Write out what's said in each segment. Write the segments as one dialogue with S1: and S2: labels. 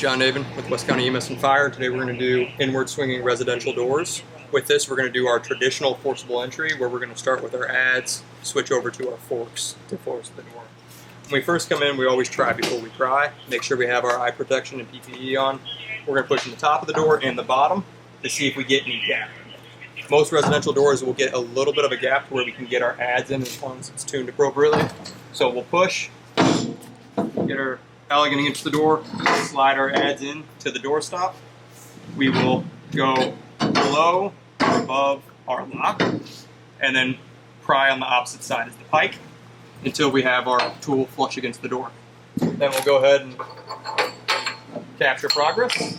S1: John Daven with West County EMS and Fire. Today we're going to do inward swinging residential doors. With this we're going to do our traditional forcible entry where we're going to start with our adds, switch over to our forks to force the door. When we first come in we always try before we pry, make sure we have our eye protection and PPE on. We're going to push in the top of the door and the bottom to see if we get any gap. Most residential doors will get a little bit of a gap where we can get our adds in as long as it's tuned appropriately. So we'll push, get our elegant against the door, slide our adds in to the door stop. We will go below or above our lock and then pry on the opposite side as the pike until we have our tool flush against the door. Then we'll go ahead and capture progress.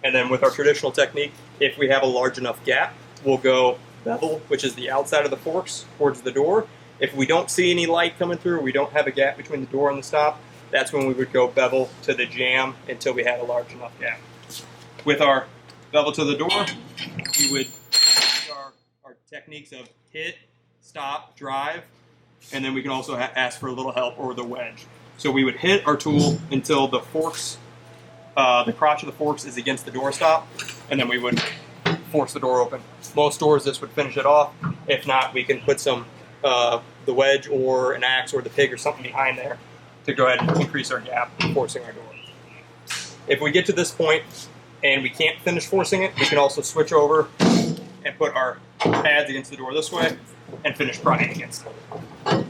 S1: And then with our traditional technique, if we have a large enough gap, we'll go bevel, which is the outside of the forks, towards the door. If we don't see any light coming through, or we don't have a gap between the door and the stop, that's when we would go bevel to the jamb until we had a large enough gap. With our bevel to the door, we would use our techniques of hit, stop, drive, and then we can also ask for a little help or the wedge. So we would hit our tool until the forks, the crotch of the forks is against the door stop, and then we would force the door open. Most doors this would finish it off. If not, we can put some the wedge or an axe or the pig or something behind there to go ahead and increase our gap forcing our door. If we get to this point and we can't finish forcing it, we can also switch over and put our pads against the door this way and finish prying against it.